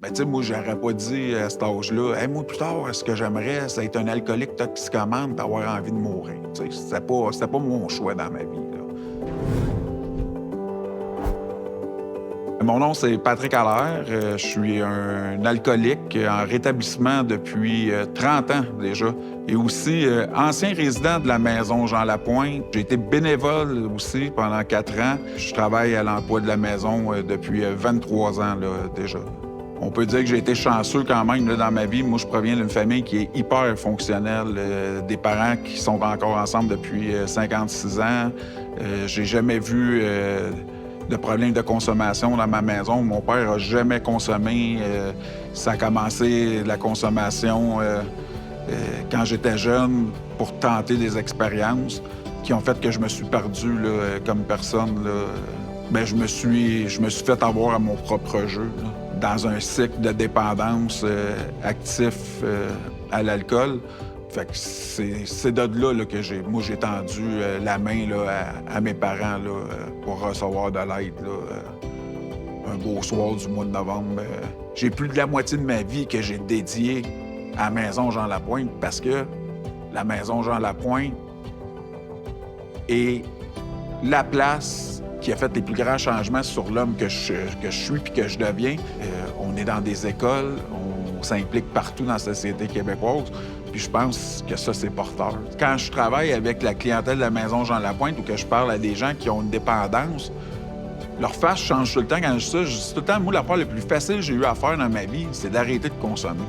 Ben, tu sais, moi, j'aurais pas dit à cet âge-là, hey, moi, plus tard, ce que j'aimerais, c'est être un alcoolique toxicomane et avoir envie de mourir. Tu sais, c'était pas mon choix dans ma vie, là. Mon nom, c'est Patrick Allaire. Je suis un alcoolique en rétablissement depuis 30 ans déjà. Et aussi ancien résident de la maison Jean Lapointe. J'ai été bénévole aussi pendant 4 ans. Je travaille à l'emploi de la maison depuis 23 ans là, déjà. On peut dire que j'ai été chanceux quand même là, dans ma vie. Moi, je proviens d'une famille qui est hyper fonctionnelle. Des parents qui sont encore ensemble depuis 56 ans. J'ai jamais vu de problème de consommation dans ma maison. Mon père a jamais consommé. Ça a commencé, la consommation, quand j'étais jeune, pour tenter des expériences qui ont fait que je me suis perdu là, comme personne. Là. Ben, je me suis fait avoir à mon propre jeu, là, dans un cycle de dépendance actif à l'alcool. Fait que c'est de là, que j'ai tendu la main là, à mes parents là, pour recevoir de l'aide. Un beau soir du mois de novembre. J'ai plus de la moitié de ma vie que j'ai dédiée à la maison Jean Lapointe parce que la maison Jean Lapointe est la place qui a fait les plus grands changements sur l'homme que je suis puis que je deviens. On est dans des écoles, on s'implique partout dans la société québécoise. Puis je pense que ça, c'est porteur. Quand je travaille avec la clientèle de la maison Jean Lapointe ou que je parle à des gens qui ont une dépendance, leur face change tout le temps. Quand je dis ça, je dis tout le temps, moi, l'affaire la plus facile que j'ai eu à faire dans ma vie, c'est d'arrêter de consommer.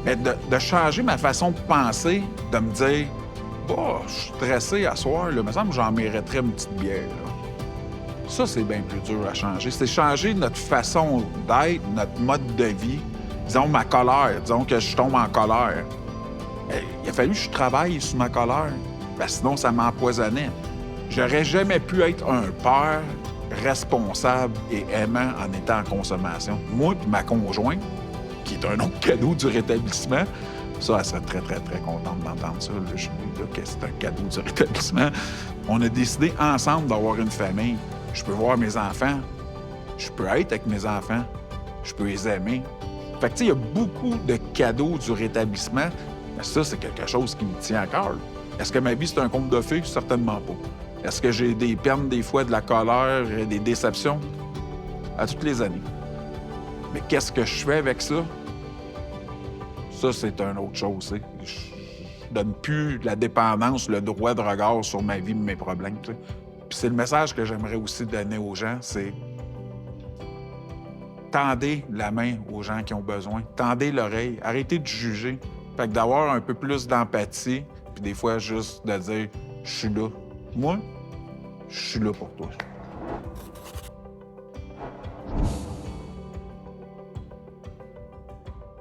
Mais de changer ma façon de penser, de me dire, oh, je suis stressé à soir, là, il me semble que j'en mériterais une petite bière. Là. Ça, c'est bien plus dur à changer. C'est changer notre façon d'être, notre mode de vie. Disons ma colère, disons que je tombe en colère. Il a fallu que je travaille sur ma colère, parce que sinon ça m'empoisonnait. J'aurais jamais pu être un père responsable et aimant en étant en consommation. Moi et ma conjointe, qui est un autre cadeau du rétablissement, ça, elle serait très, très, très contente d'entendre ça. Là, je dis là, que c'est un cadeau du rétablissement. On a décidé ensemble d'avoir une famille. Je peux voir mes enfants, je peux être avec mes enfants, je peux les aimer. Fait que, tu sais, il y a beaucoup de cadeaux du rétablissement. Mais ça, c'est quelque chose qui me tient à cœur. Est-ce que ma vie, c'est un conte de fées? Certainement pas. Est-ce que j'ai des peines, des fois, de la colère, des déceptions? À toutes les années. Mais qu'est-ce que je fais avec ça? Ça, c'est une autre chose. Je donne plus la dépendance, le droit de regard sur ma vie et mes problèmes. T'sais. Puis c'est le message que j'aimerais aussi donner aux gens, c'est tendez la main aux gens qui ont besoin, tendez l'oreille, arrêtez de juger. Fait que d'avoir un peu plus d'empathie, puis des fois juste de dire « je suis là ». Moi, je suis là pour toi.